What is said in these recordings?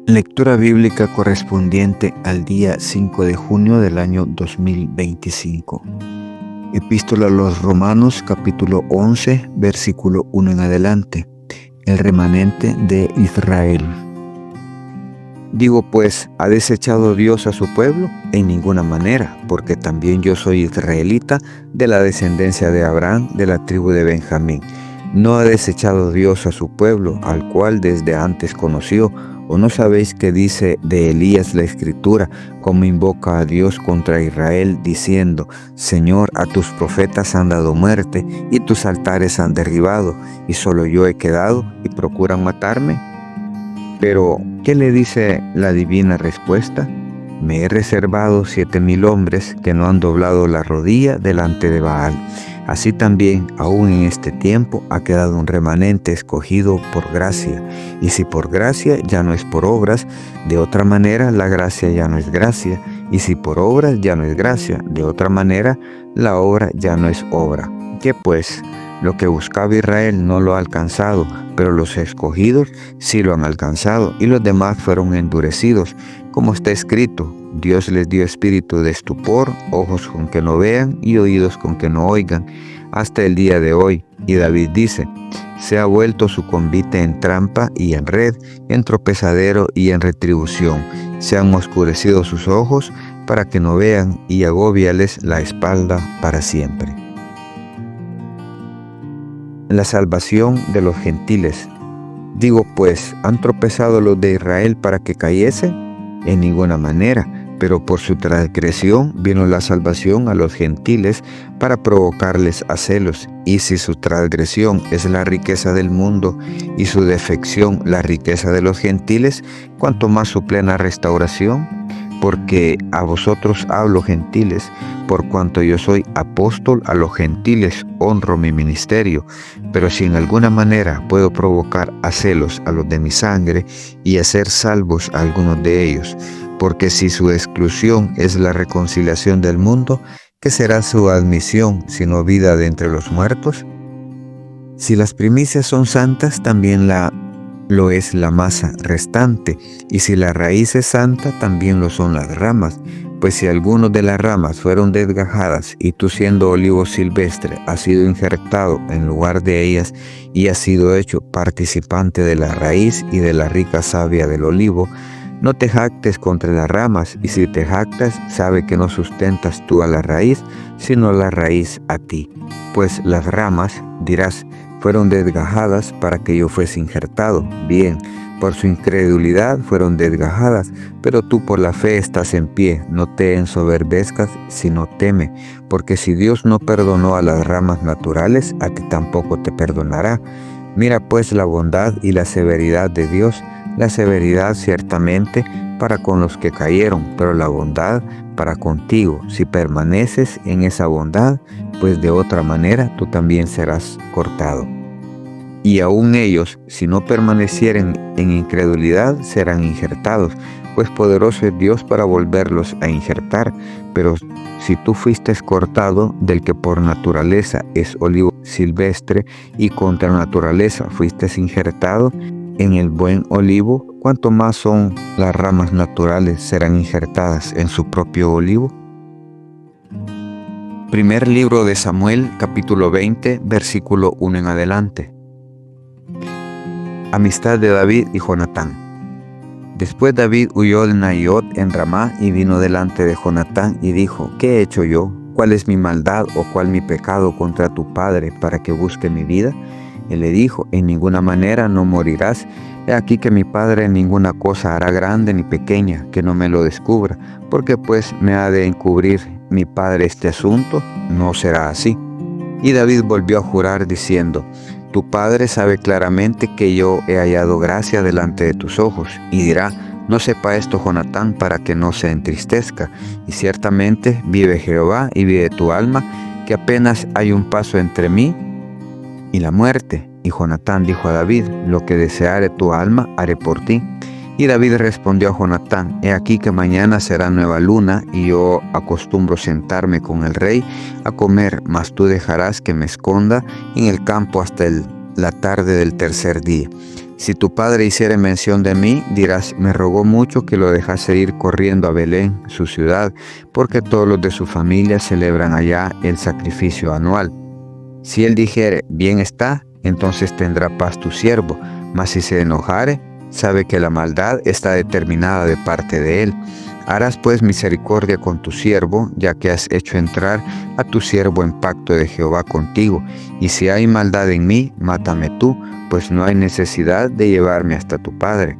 Lectura bíblica correspondiente al día 5 de junio del año 2025. Epístola a los Romanos, capítulo 11, versículo 1 en adelante. El remanente de Israel. Digo pues, ¿ha desechado Dios a su pueblo? En ninguna manera, porque también yo soy israelita, de la descendencia de Abraham, de la tribu de Benjamín. ¿No ha desechado Dios a su pueblo, al cual desde antes conoció? ¿O no sabéis qué dice de Elías la Escritura, cómo invoca a Dios contra Israel, diciendo: Señor, a tus profetas han dado muerte, y tus altares han derribado, y solo yo he quedado, y procuran matarme? Pero, ¿qué le dice la divina respuesta? Me he reservado 7,000 hombres que no han doblado la rodilla delante de Baal. Así también, aún en este tiempo, ha quedado un remanente escogido por gracia. Y si por gracia, ya no es por obras; de otra manera, la gracia ya no es gracia. Y si por obras, ya no es gracia; de otra manera, la obra ya no es obra. ¿Qué pues? Lo que buscaba Israel no lo ha alcanzado, pero los escogidos sí lo han alcanzado, y los demás fueron endurecidos. Como está escrito: Dios les dio espíritu de estupor, ojos con que no vean y oídos con que no oigan, hasta el día de hoy. Y David dice: se ha vuelto su convite en trampa y en red, en tropezadero y en retribución. Se han oscurecido sus ojos para que no vean, y agóbiales la espalda para siempre. La salvación de los gentiles. Digo pues, ¿han tropezado los de Israel para que cayesen? En ninguna manera, pero por su transgresión vino la salvación a los gentiles para provocarles a celos. Y si su transgresión es la riqueza del mundo y su defección la riqueza de los gentiles, ¿cuánto más su plena restauración? Porque a vosotros hablo, gentiles, por cuanto yo soy apóstol a los gentiles, honro mi ministerio. Pero si en alguna manera puedo provocar a celos a los de mi sangre y hacer salvos a algunos de ellos, porque si su exclusión es la reconciliación del mundo, ¿qué será su admisión sino vida de entre los muertos? Si las primicias son santas, también lo es la masa restante, y si la raíz es santa, también lo son las ramas. Pues si algunas de las ramas fueron desgajadas, y tú, siendo olivo silvestre, has sido injertado en lugar de ellas, y has sido hecho participante de la raíz y de la rica savia del olivo, no te jactes contra las ramas, y si te jactas, sabe que no sustentas tú a la raíz, sino la raíz a ti. Pues las ramas, dirás, fueron desgajadas para que yo fuese injertado. Bien, por su incredulidad fueron desgajadas, pero tú por la fe estás en pie. No te ensoberbezcas, sino teme, porque si Dios no perdonó a las ramas naturales, a ti tampoco te perdonará. Mira pues la bondad y la severidad de Dios, la severidad ciertamente para con los que cayeron, pero la bondad para contigo, si permaneces en esa bondad, pues de otra manera tú también serás cortado. Y aún ellos, si no permanecieren en incredulidad, serán injertados, pues poderoso es Dios para volverlos a injertar. Pero si tú fuiste cortado del que por naturaleza es olivo silvestre, y contra naturaleza fuiste injertado en el buen olivo, ¿cuánto más son las ramas naturales serán injertadas en su propio olivo? Primer libro de Samuel, capítulo 20, versículo 1 en adelante. Amistad de David y Jonatán. Después David huyó de Naiot en Ramá y vino delante de Jonatán y dijo: ¿qué he hecho yo? ¿Cuál es mi maldad o cuál mi pecado contra tu padre para que busque mi vida? Él le dijo: en ninguna manera no morirás. He aquí que mi padre ninguna cosa hará grande ni pequeña que no me lo descubra. ¿Por qué pues me ha de encubrir mi padre este asunto? No será así. Y David volvió a jurar diciendo: tu padre sabe claramente que yo he hallado gracia delante de tus ojos. Y dirá: no sepa esto Jonatán, para que no se entristezca. Y ciertamente vive Jehová y vive tu alma, que apenas hay un paso entre mí y la muerte. Y Jonatán dijo a David: lo que deseare tu alma haré por ti. Y David respondió a Jonatán: he aquí que mañana será nueva luna, y yo acostumbro sentarme con el rey a comer, mas tú dejarás que me esconda en el campo hasta la tarde del tercer día. Si tu padre hiciere mención de mí, dirás, me rogó mucho que lo dejase ir corriendo a Belén, su ciudad, porque todos los de su familia celebran allá el sacrificio anual. Si él dijere, bien está, entonces tendrá paz tu siervo, mas si se enojare, sabe que la maldad está determinada de parte de él. Harás pues misericordia con tu siervo, ya que has hecho entrar a tu siervo en pacto de Jehová contigo. Y si hay maldad en mí, mátame tú, pues no hay necesidad de llevarme hasta tu padre.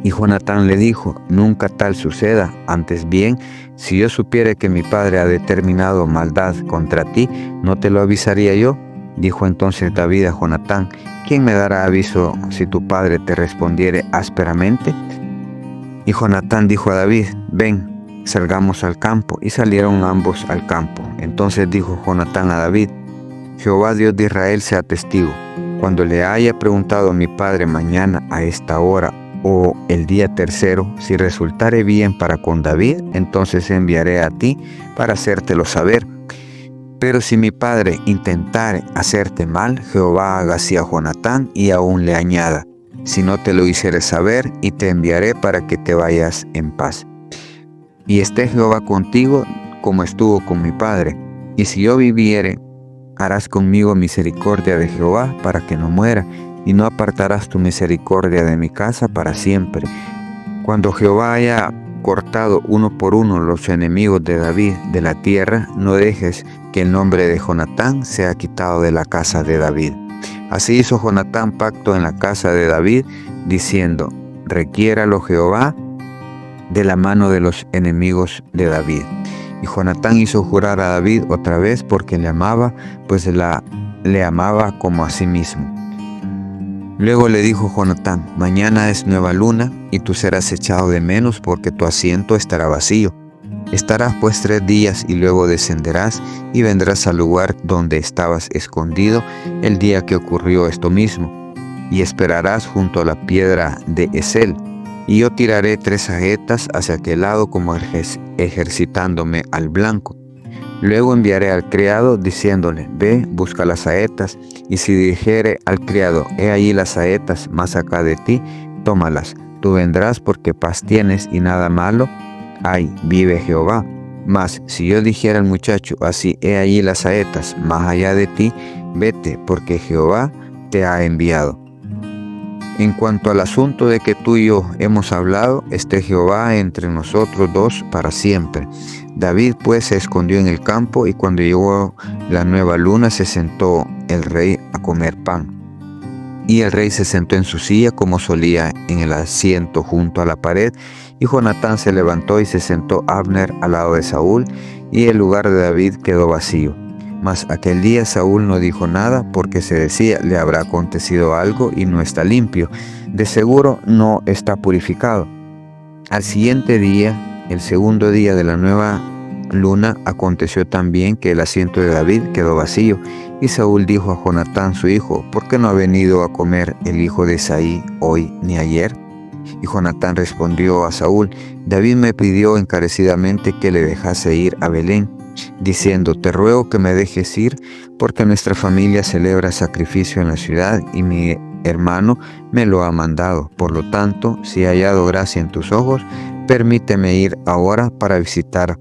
Y Jonatán le dijo, nunca tal suceda, antes bien, si yo supiera que mi padre ha determinado maldad contra ti, ¿no te lo avisaría yo? Dijo entonces David a Jonatán, ¿quién me dará aviso si tu padre te respondiere ásperamente? Y Jonatán dijo a David, ven, salgamos al campo. Y salieron ambos al campo. Entonces dijo Jonatán a David, Jehová Dios de Israel sea testigo, cuando le haya preguntado a mi padre mañana a esta hora o el día tercero, si resultare bien para con David, entonces enviaré a ti para hacértelo saber. Pero si mi padre intentare hacerte mal, Jehová haga así a Jonatán y aún le añada, si no te lo hiciere saber, y te enviaré para que te vayas en paz. Y esté Jehová contigo como estuvo con mi padre, y si yo viviere, harás conmigo misericordia de Jehová para que no muera, y no apartarás tu misericordia de mi casa para siempre. Cuando Jehová haya cortado uno por uno los enemigos de David de la tierra, no dejes que el nombre de Jonatán sea quitado de la casa de David. Así hizo Jonatán pacto en la casa de David, diciendo, requiéralo Jehová de la mano de los enemigos de David. Y Jonatán hizo jurar a David otra vez porque le amaba, pues le amaba como a sí mismo. Luego le dijo Jonatán, mañana es nueva luna, y tú serás echado de menos porque tu asiento estará vacío. Estarás pues 3 días y luego descenderás y vendrás al lugar donde estabas escondido el día que ocurrió esto mismo, y esperarás junto a la piedra de Esel, y yo tiraré 3 saetas hacia aquel lado como ejercitándome al blanco. Luego enviaré al criado diciéndole, ve, busca las saetas, y si dijere al criado, he allí las saetas más acá de ti, tómalas, tú vendrás porque paz tienes y nada malo hay, vive Jehová. Mas si yo dijera al muchacho, así, he allí las saetas más allá de ti, vete, porque Jehová te ha enviado. En cuanto al asunto de que tú y yo hemos hablado, esté Jehová entre nosotros dos para siempre. David pues se escondió en el campo, y cuando llegó la nueva luna se sentó el rey a comer pan. Y el rey se sentó en su silla como solía en el asiento junto a la pared, y Jonatán se levantó y se sentó Abner al lado de Saúl, y el lugar de David quedó vacío. Mas aquel día Saúl no dijo nada, porque se decía, le habrá acontecido algo y no está limpio, de seguro no está purificado. Al siguiente día, el segundo día de la nueva luna, aconteció también que el asiento de David quedó vacío, y Saúl dijo a Jonatán su hijo, ¿por qué no ha venido a comer el hijo de Isaí hoy ni ayer? Y Jonatán respondió a Saúl, David me pidió encarecidamente que le dejase ir a Belén, diciendo, te ruego que me dejes ir, porque nuestra familia celebra sacrificio en la ciudad, y mi hermano me lo ha mandado. Por lo tanto, si he hallado gracia en tus ojos, permíteme ir ahora para visitar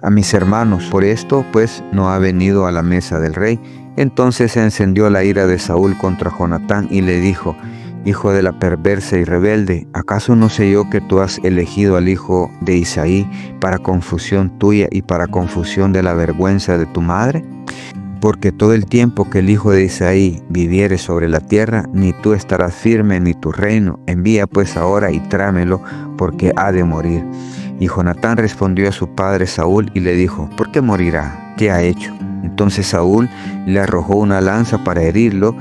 a mis hermanos. Por esto, pues, no ha venido a la mesa del rey. Entonces se encendió la ira de Saúl contra Jonatán y le dijo, hijo de la perversa y rebelde, ¿acaso no sé yo que tú has elegido al hijo de Isaí para confusión tuya y para confusión de la vergüenza de tu madre? Porque todo el tiempo que el hijo de Isaí viviere sobre la tierra, ni tú estarás firme ni tu reino. Envía pues ahora y tráemelo, porque ha de morir. Y Jonatán respondió a su padre Saúl y le dijo, ¿por qué morirá? ¿Qué ha hecho? Entonces Saúl le arrojó una lanza para herirlo,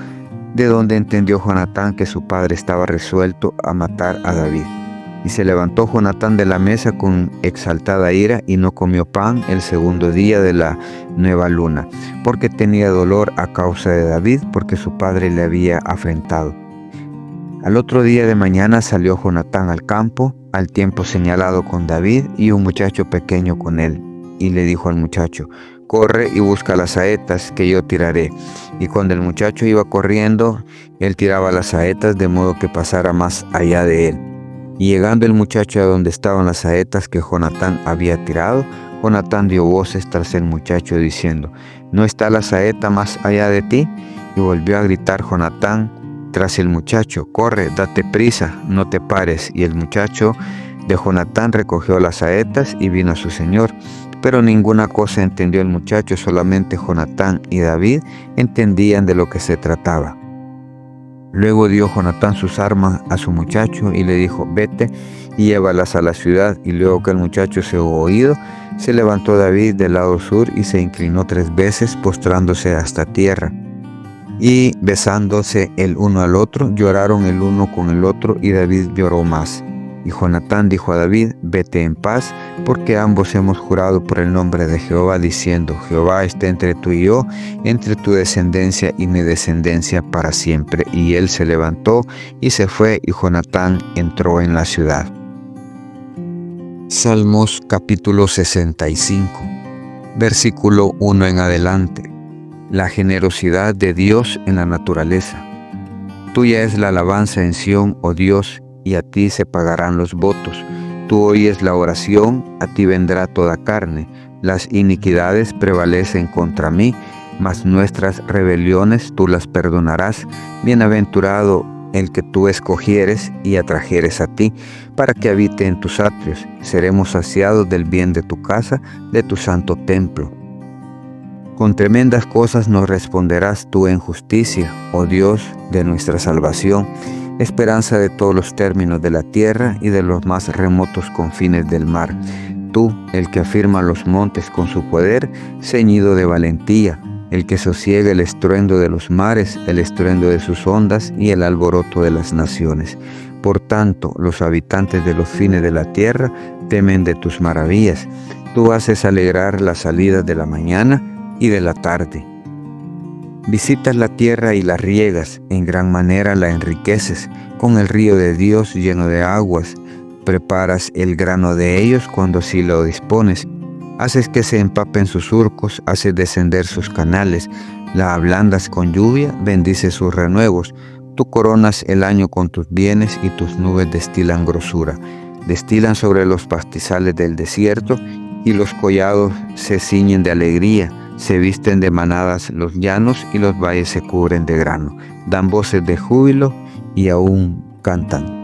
de donde entendió Jonatán que su padre estaba resuelto a matar a David. Y se levantó Jonatán de la mesa con exaltada ira y no comió pan el segundo día de la nueva luna, porque tenía dolor a causa de David, porque su padre le había afrentado. Al otro día de mañana salió Jonatán al campo, al tiempo señalado con David y un muchacho pequeño con él. y le dijo al muchacho: corre y busca las saetas que yo tiraré. Y cuando el muchacho iba corriendo, él tiraba las saetas de modo que pasara más allá de él. Y llegando el muchacho a donde estaban las saetas que Jonatán había tirado, Jonatán dio voces tras el muchacho diciendo: ¿no está la saeta más allá de ti? Y volvió a gritar Jonatán tras el muchacho: corre, date prisa, no te pares. Y el muchacho de Jonatán recogió las saetas y vino a su señor. Pero ninguna cosa entendió el muchacho, solamente Jonatán y David entendían de lo que se trataba. Luego dio Jonatán sus armas a su muchacho y le dijo: vete y llévalas a la ciudad. Y luego que el muchacho se hubo oído, se levantó David del lado sur y se inclinó 3 veces, postrándose hasta tierra. Y besándose el uno al otro, lloraron el uno con el otro, y David lloró más. Y Jonatán dijo a David: vete en paz, porque ambos hemos jurado por el nombre de Jehová, diciendo: Jehová esté entre tú y yo, entre tu descendencia y mi descendencia para siempre. Y él se levantó y se fue, y Jonatán entró en la ciudad. Salmos capítulo 65, versículo 1 en adelante. La generosidad de Dios en la naturaleza. Tuya es la alabanza en Sión, oh Dios, y a ti se pagarán los votos. Tú oyes la oración, a ti vendrá toda carne. Las iniquidades prevalecen contra mí, mas nuestras rebeliones tú las perdonarás. Bienaventurado el que tú escogieres y atrajeres a ti, para que habite en tus atrios. Seremos saciados del bien de tu casa, de tu santo templo. Con tremendas cosas nos responderás tú en justicia, oh Dios de nuestra salvación, esperanza de todos los términos de la tierra y de los más remotos confines del mar. Tú, el que afirma los montes con su poder, ceñido de valentía, el que sosiega el estruendo de los mares, el estruendo de sus ondas y el alboroto de las naciones. Por tanto, los habitantes de los fines de la tierra temen de tus maravillas. Tú haces alegrar la salida de la mañana y de la tarde. Visitas la tierra y la riegas, en gran manera la enriqueces, con el río de Dios lleno de aguas. Preparas el grano de ellos cuando así lo dispones. Haces que se empapen sus surcos, haces descender sus canales. La ablandas con lluvia, bendices sus renuevos. Tú coronas el año con tus bienes y tus nubes destilan grosura. Destilan sobre los pastizales del desierto y los collados se ciñen de alegría. Se visten de manadas los llanos y los valles se cubren de grano. Dan voces de júbilo y aún cantan.